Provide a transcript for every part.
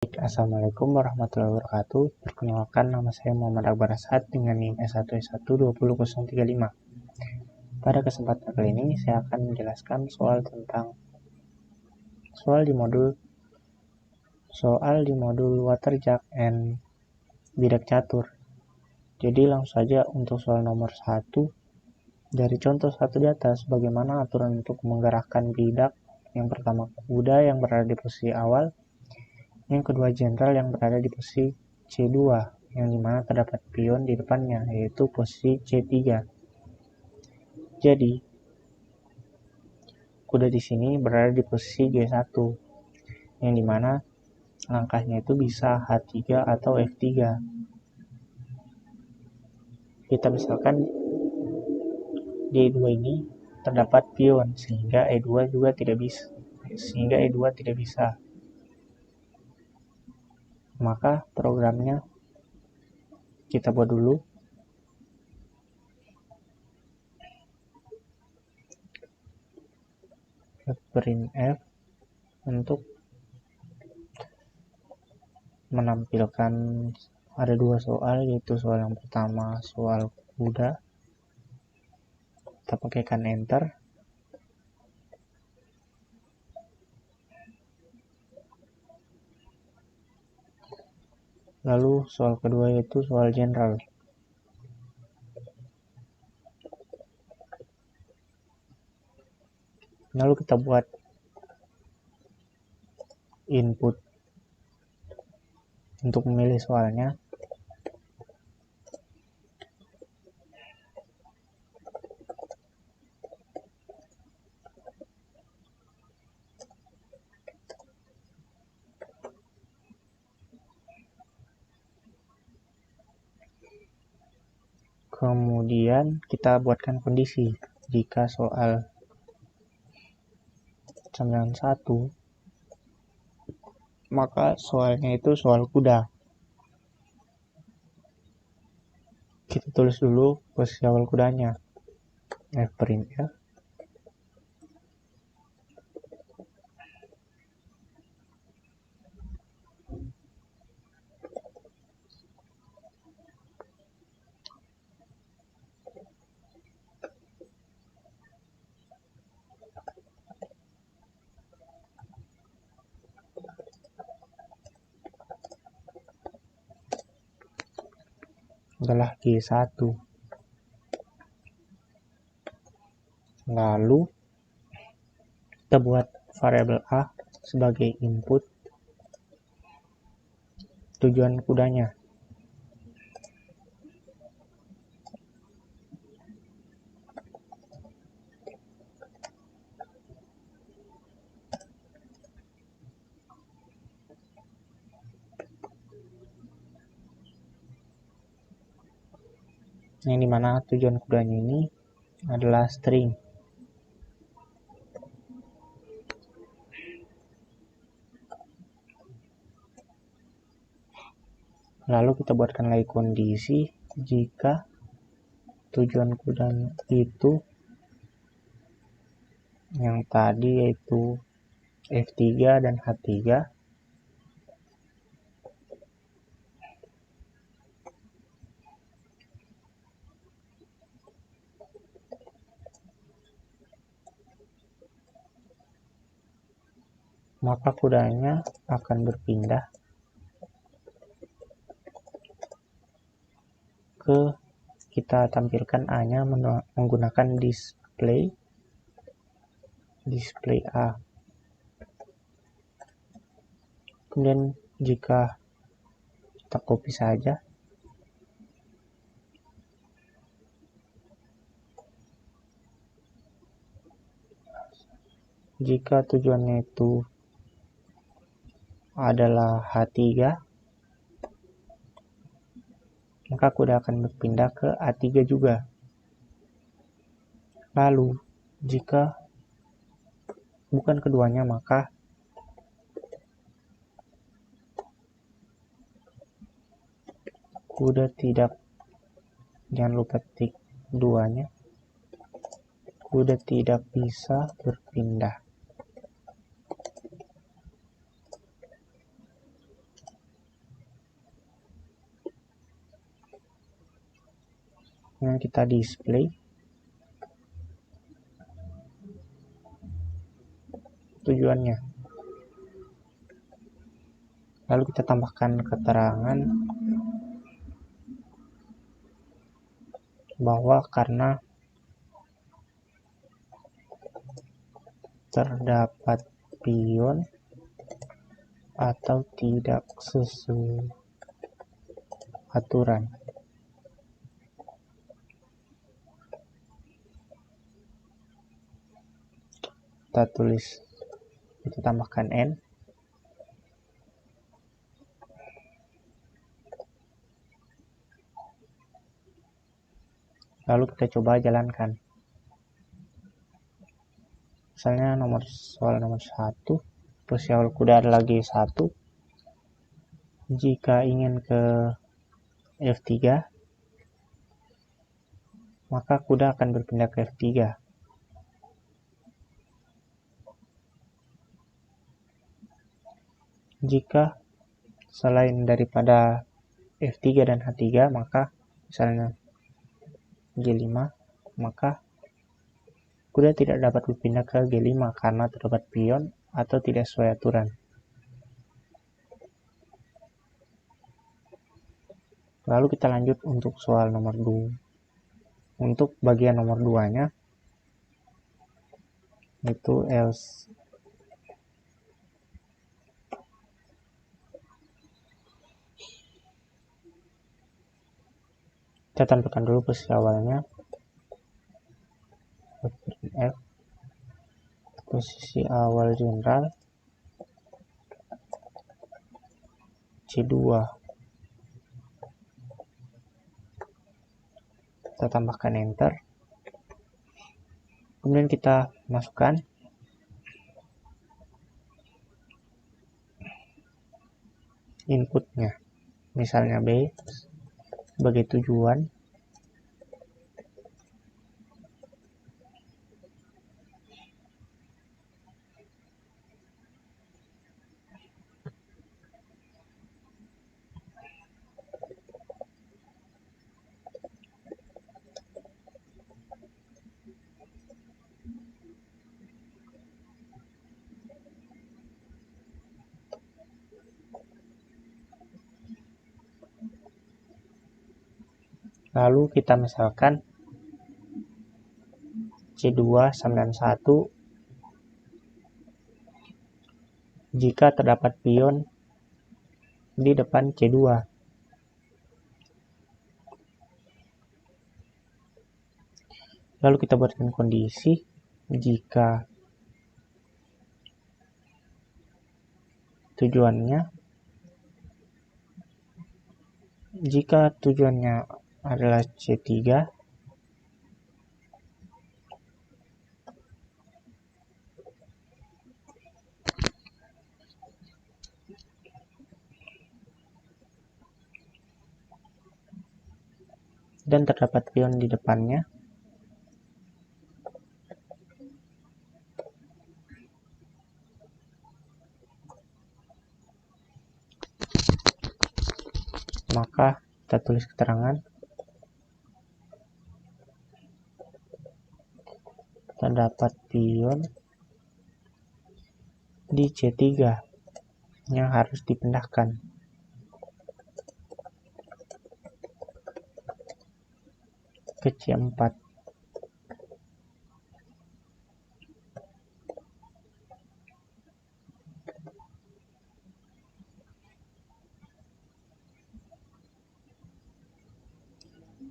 Assalamualaikum warahmatullahi wabarakatuh. Perkenalkan, nama saya Muhammad Akbar Asad dengan NIM S1S120.035. Pada kesempatan kali ini saya akan menjelaskan soal di modul water jar and bidak catur. Jadi langsung saja untuk soal nomor 1. Dari contoh 1 di atas, bagaimana aturan untuk menggerakkan bidak? Yang pertama, kuda yang berada di posisi awal. Yang kedua, jenderal yang berada di posisi C2, yang dimana terdapat pion di depannya, yaitu posisi C3. Jadi, kuda di sini berada di posisi G1, yang dimana langkahnya itu bisa H3 atau F3. Kita misalkan di E2 ini terdapat pion, sehingga E2 tidak bisa. Maka programnya kita buat dulu. Printf untuk menampilkan ada 2 soal, yaitu soal yang pertama soal kuda. Kita pakaikan enter. Lalu soal kedua yaitu soal jenderal. Lalu kita buat input untuk memilih soalnya. Kemudian kita buatkan kondisi jika soal 91, maka soalnya itu soal kuda. Kita tulis dulu posisi awal kudanya. Printf. Adalah G1. Lalu kita buat variabel A sebagai input tujuan kudanya. Yang dimana tujuan kudanya ini adalah string. Lalu kita buatkan lagi kondisi jika tujuan kuda itu yang tadi yaitu F3 dan H3, maka kudanya akan berpindah ke, kita tampilkan A-nya menggunakan display A. Kemudian jika kita copy saja, jika tujuannya itu adalah H3, maka kuda akan berpindah ke A3 juga. Lalu jika bukan keduanya, maka kuda jangan lupa tik duanya, kuda tidak bisa berpindah. Kemudian kita display tujuannya. Lalu kita tambahkan keterangan bahwa karena terdapat pion atau tidak sesuai aturan. Kita tulis, kita tambahkan N. Lalu kita coba jalankan. Misalnya soal nomor 1, posisi awal kuda adalah G1. Jika ingin ke F3, maka kuda akan berpindah ke F3. Jika selain daripada F3 dan H3, maka misalnya G5, maka kuda tidak dapat berpindah ke G5 karena terdapat pion atau tidak sesuai aturan. Lalu kita lanjut untuk soal nomor 2. Untuk bagian nomor 2-nya, itu else. Kita tampilkan dulu posisi awalnya. F, posisi awal general C2. Kita tambahkan enter. Kemudian kita masukkan inputnya, misalnya B sebagai tujuan, lalu kita misalkan C2 sama dengan 1 jika terdapat pion di depan C2. Lalu kita buatkan kondisi jika tujuannya adalah C3, dan terdapat pion di depannya, maka kita tulis keterangan terdapat pion di C3 yang harus dipindahkan. Ke C4.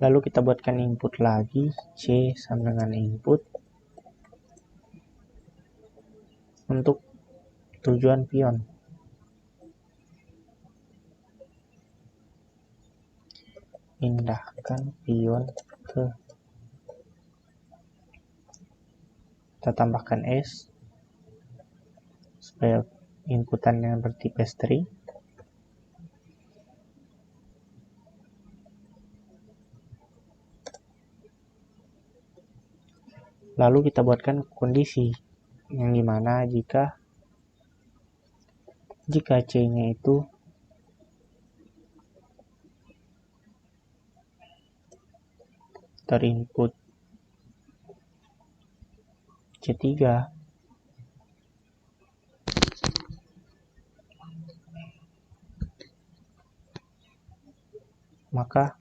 Lalu kita buatkan input lagi, C sama dengan input untuk tujuan pion. Pindahkan pion ke, kita tambahkan S supaya inputannya bertipe string. Lalu kita buatkan kondisi yang dimana jika C-nya itu terinput C3, maka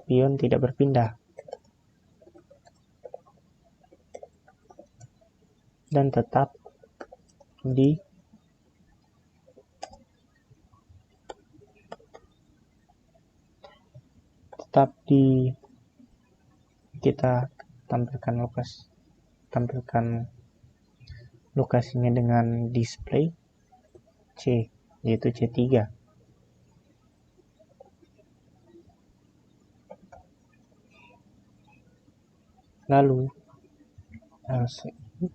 pion tidak berpindah dan tetap kita tampilkan lokasinya dengan display C, yaitu C3. Lalu LCI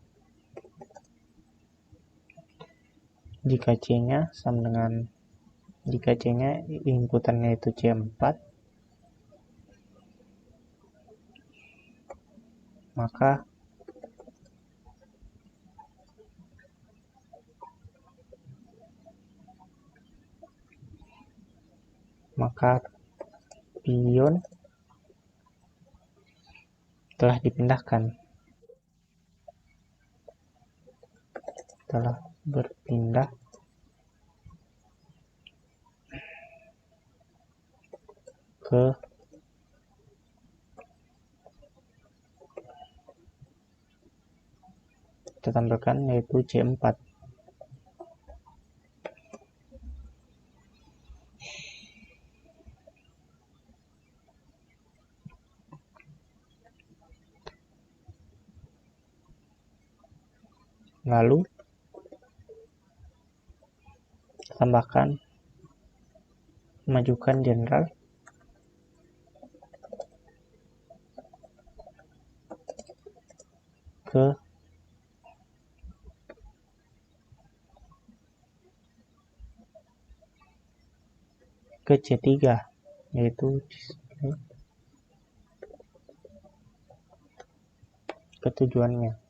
jika C-nya inputannya itu C4, maka pion telah berpindah ke kita tampilkan yaitu C4. Lalu tambahkan, majukan general ke C3, yaitu ketujuannya.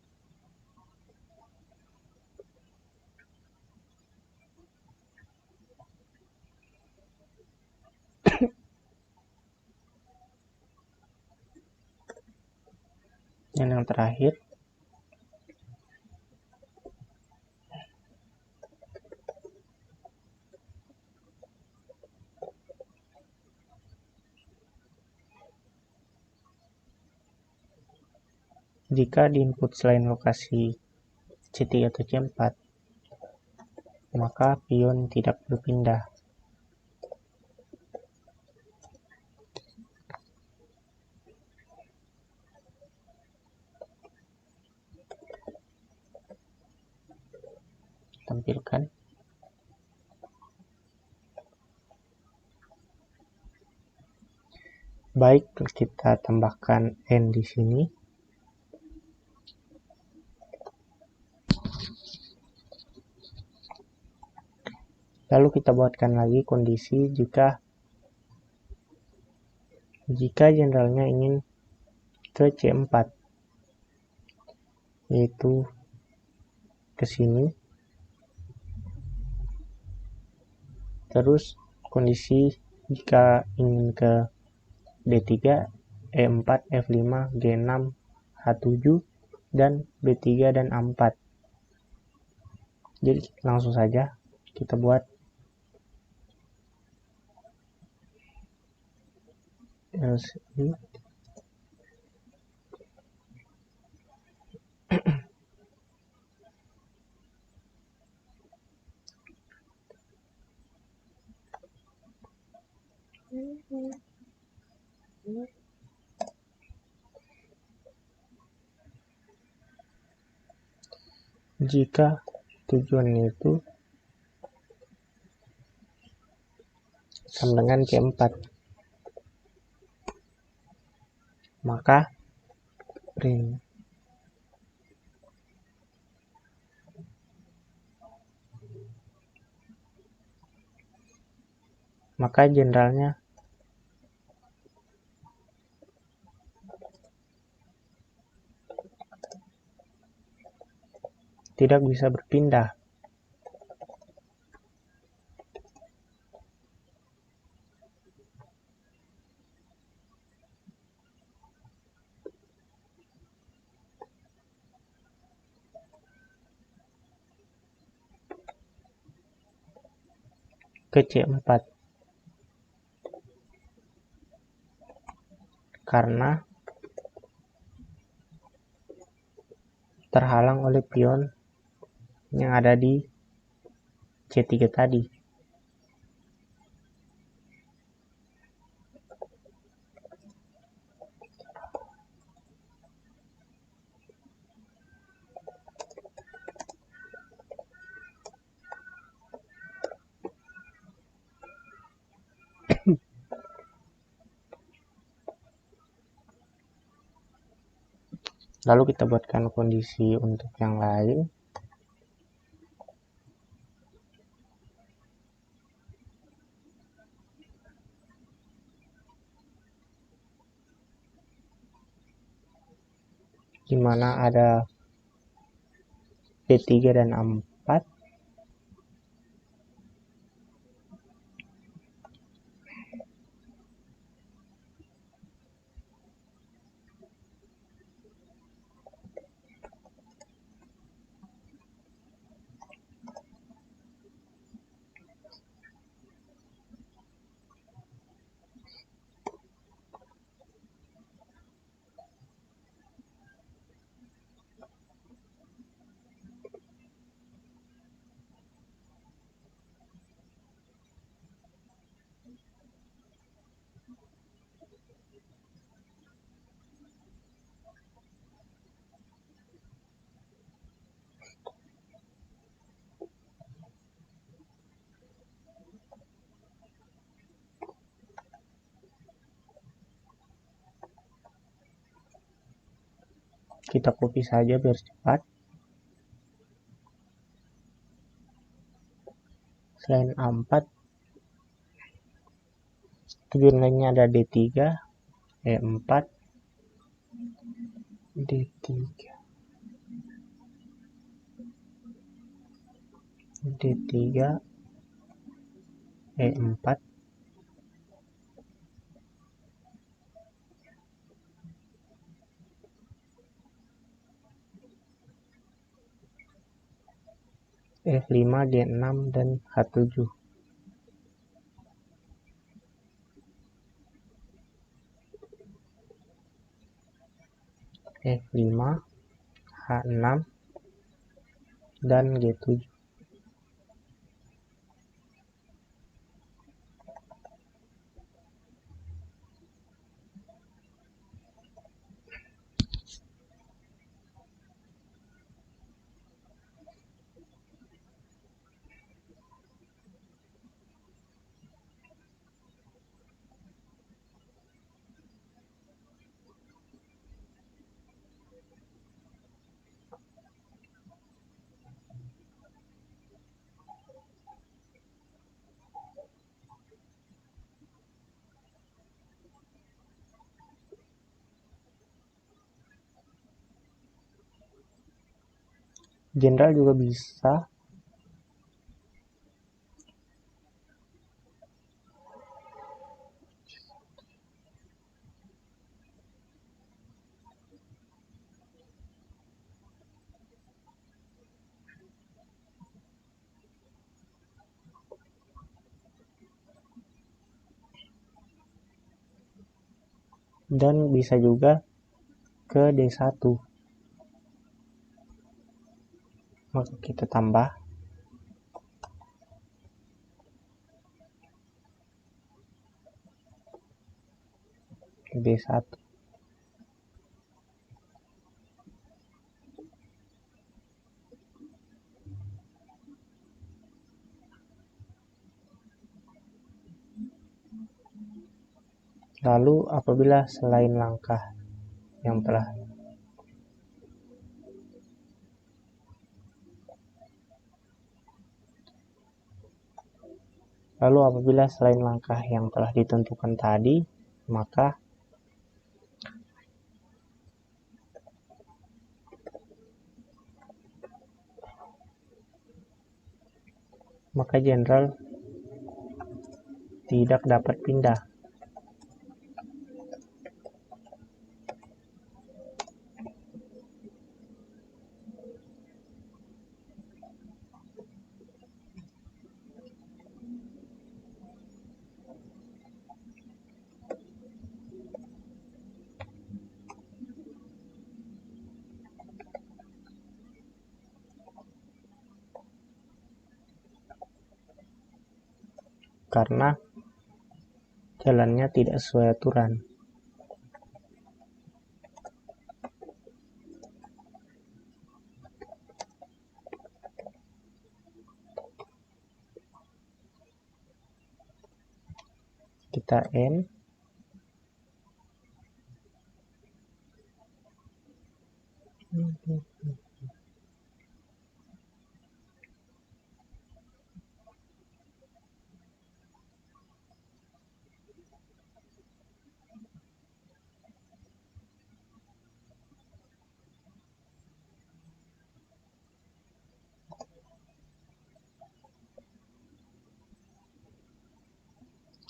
Dan yang terakhir, jika di input selain lokasi C3 atau C4, maka pion tidak berpindah. Tampilkan. Baik, kita tambahkan N di sini. Lalu kita buatkan lagi kondisi jika generalnya ingin ke C4, yaitu ke sini. Terus kondisi jika ingin ke D3, E4, F5, G6, H7, dan B3 dan A4. Jadi langsung saja kita buat LCI jika tujuannya itu sama dengan C4, maka print generalnya tidak bisa berpindah. Ke C4 karena terhalang oleh pion yang ada di C3 tadi. Lalu kita buatkan kondisi untuk yang lain. Di mana ada D3 dan A4. Kita copy saja biar cepat. Selain A4, tujuan lainnya ada D3, E4, D3, D3, E4, F5, G6, dan H7. F5, H6, dan G7. Jenderal juga bisa dan bisa juga ke D1. Maka kita tambah D1. Lalu apabila selain langkah yang telah ditentukan tadi, maka maka general tidak dapat pindah. Karena jalannya tidak sesuai aturan. Kita N.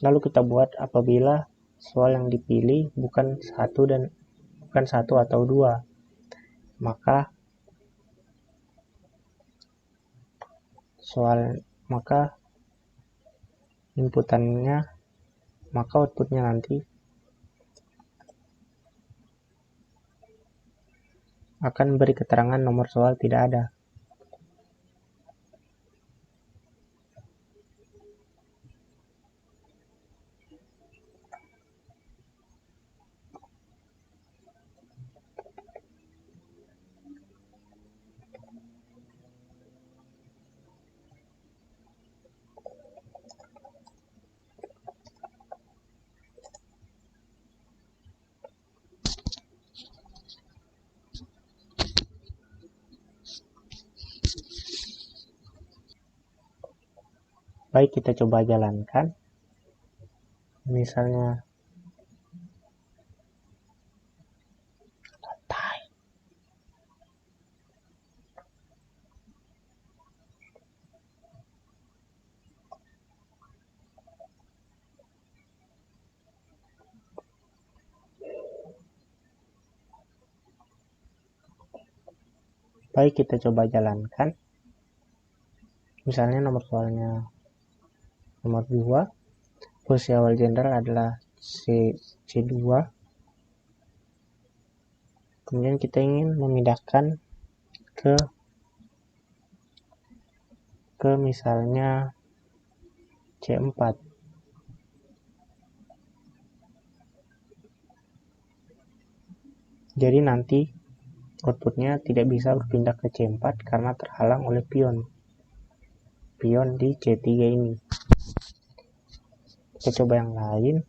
Lalu kita buat apabila soal yang dipilih bukan satu atau dua, maka inputannya, maka outputnya nanti akan beri keterangan nomor soal tidak ada. Baik, kita coba jalankan. Misalnya baik, kita coba jalankan. Misalnya nomor soalnya nomor 2, posisi awal general adalah C2. Kemudian kita ingin memindahkan ke misalnya C4. Jadi nanti outputnya tidak bisa berpindah ke C4 karena terhalang oleh pion di C3 ini. Kita coba yang lain.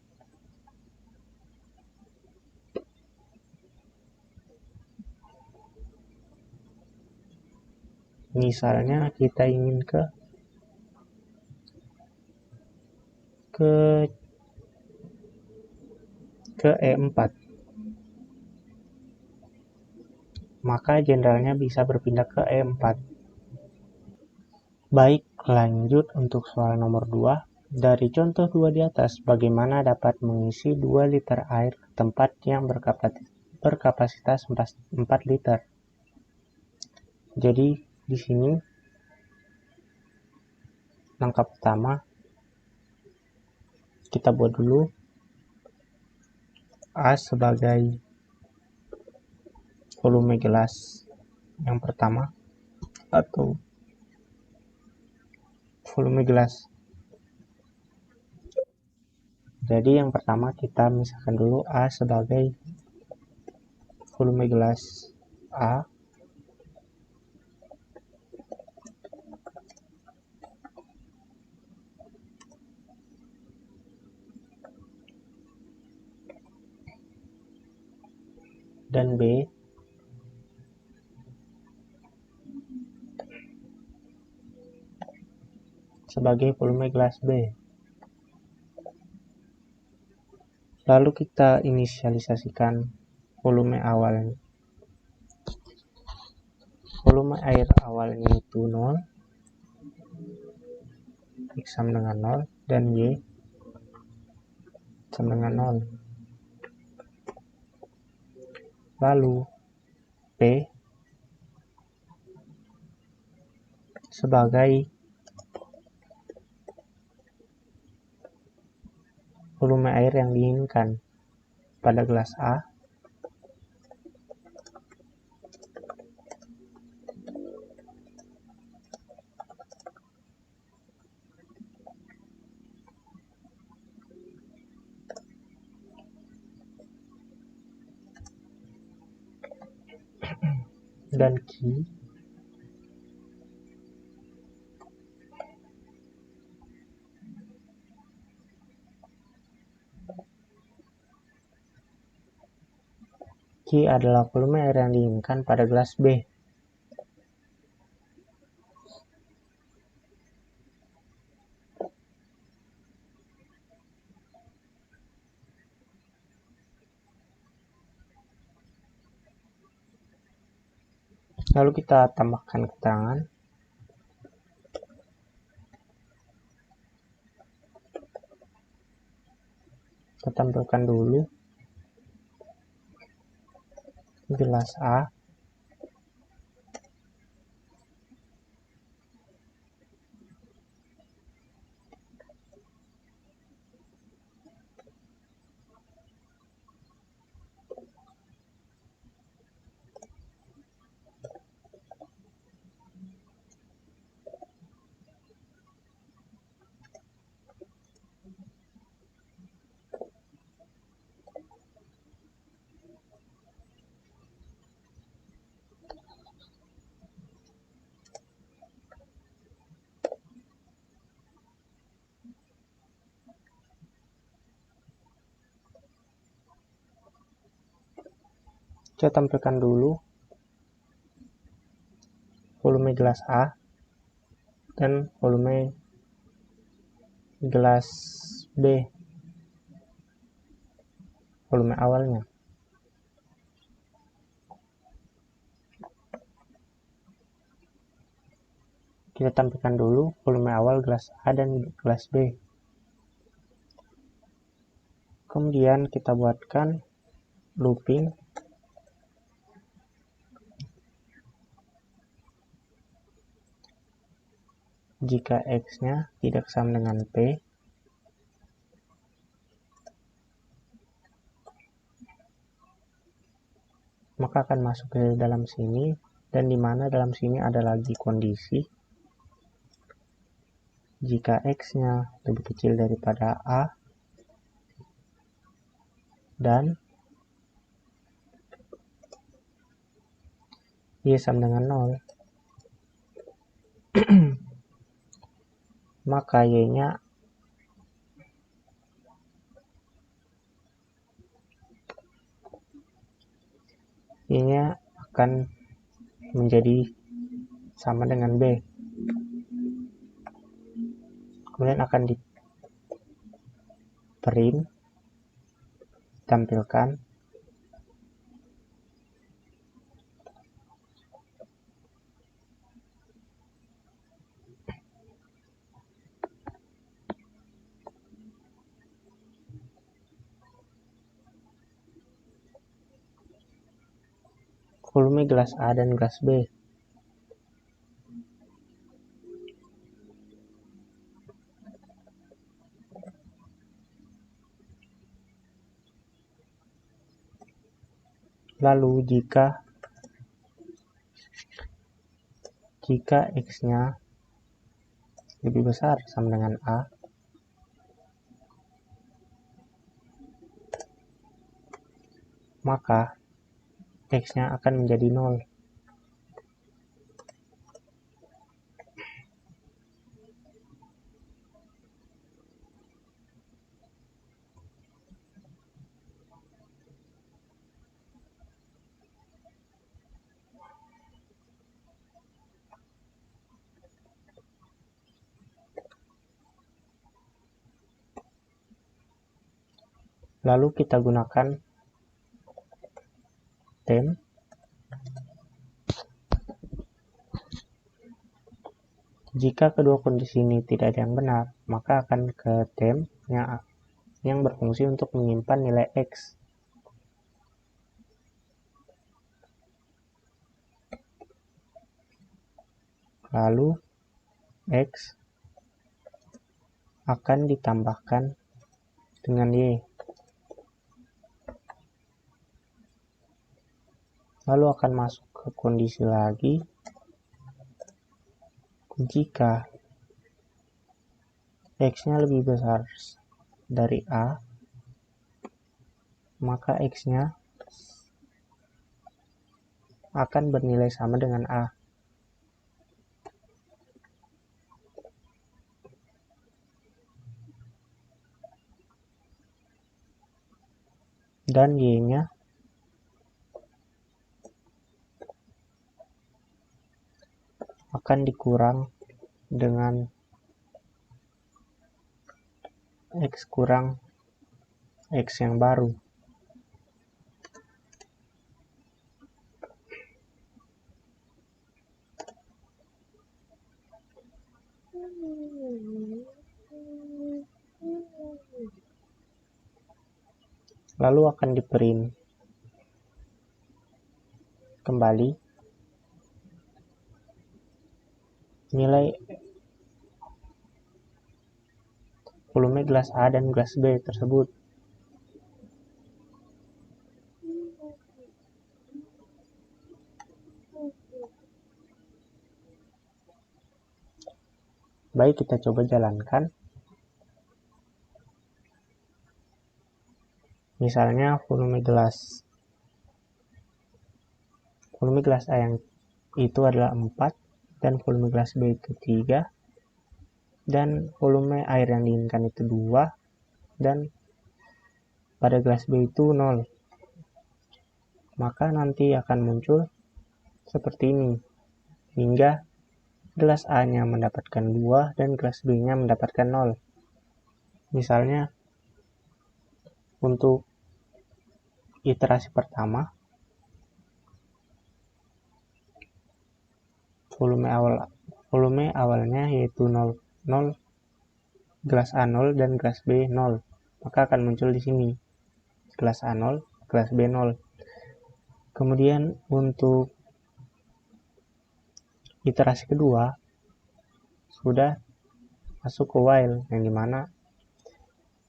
Misalnya kita ingin ke E4, maka generalnya bisa berpindah ke E4. Baik, lanjut untuk soal nomor 2. Dari contoh 2 di atas, bagaimana dapat mengisi 2 liter air ke tempat yang berkapasitas 4 liter. Jadi di sini langkah pertama kita buat dulu A sebagai volume gelas yang pertama atau volume gelas. Jadi yang pertama kita misalkan dulu A sebagai volume gelas A. Dan B sebagai volume gelas B. Lalu kita inisialisasikan volume awalnya. Volume air awalnya itu 0. X sama dengan 0 dan Y sama dengan 0. Lalu P sebagai volume air yang diinginkan pada gelas A, dan Q adalah volume air yang diinginkan pada gelas B. Lalu kita tambahkan keterangan. Kita tampilkan dulu gelas A Saya tampilkan dulu volume gelas A dan volume gelas B, volume awalnya. Kita tampilkan dulu volume awal gelas A dan gelas B. Kemudian kita buatkan looping jika X-nya tidak sama dengan P, maka akan masuk ke dalam sini, dan di mana dalam sini ada lagi kondisi jika X-nya lebih kecil daripada A dan Y sama dengan 0, maka Y-nya akan menjadi sama dengan B. Kemudian akan di print, tampilkan volume gelas A dan gelas B. Lalu jika X-nya lebih besar sama dengan A, maka X-nya akan menjadi 0. Lalu kita gunakan temp Jika kedua kondisi ini tidak ada yang benar, maka akan ke temp yang berfungsi untuk menyimpan nilai X. Lalu X akan ditambahkan dengan Y. Lalu akan masuk ke kondisi lagi. Jika X-nya lebih besar dari A, maka X-nya akan bernilai sama dengan A. Dan Y-nya akan dikurang dengan X kurang X yang baru. Lalu akan di-print kembali nilai volume gelas A dan gelas B tersebut. Baik, kita coba jalankan. Misalnya volume gelas A yang itu adalah 4 dan volume gelas B itu 3 dan volume air yang diinginkan itu 2 dan pada gelas B itu 0. Maka nanti akan muncul seperti ini hingga gelas A-nya mendapatkan 2 dan gelas B-nya mendapatkan 0. Misalnya untuk iterasi pertama, volume awalnya yaitu 0, gelas A 0 dan gelas B 0. Maka akan muncul di sini gelas A 0, gelas B 0. Kemudian untuk iterasi kedua sudah masuk ke while, yang dimana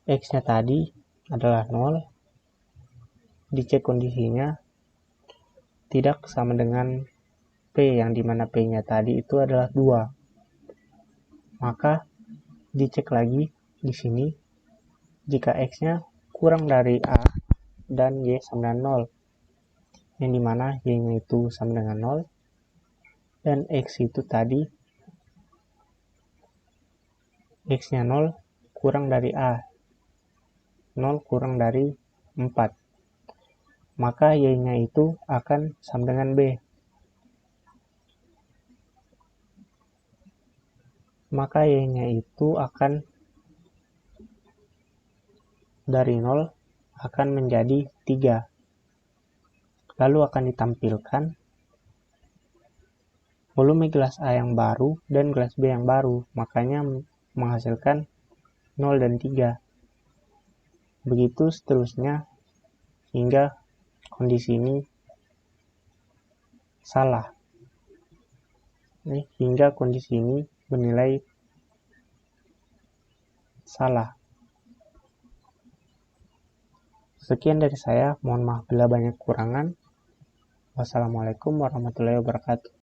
X-nya tadi adalah 0, dicek kondisinya tidak sama dengan P, yang dimana P-nya tadi itu adalah 2. Maka dicek lagi di sini jika X-nya kurang dari A dan Y sama dengan 0, yang dimana Y-nya itu sama dengan 0 dan X itu tadi X-nya 0 kurang dari A, 0 kurang dari 4, maka Y-nya itu akan sama dengan B. Maka Y-nya itu akan dari 0 akan menjadi 3. Lalu akan ditampilkan volume gelas A yang baru dan gelas B yang baru, makanya menghasilkan 0 dan 3. Begitu seterusnya hingga kondisi ini salah. Hingga kondisi ini bernilai salah. Sekian dari saya, mohon maaf bila banyak kekurangan. Wassalamualaikum warahmatullahi wabarakatuh.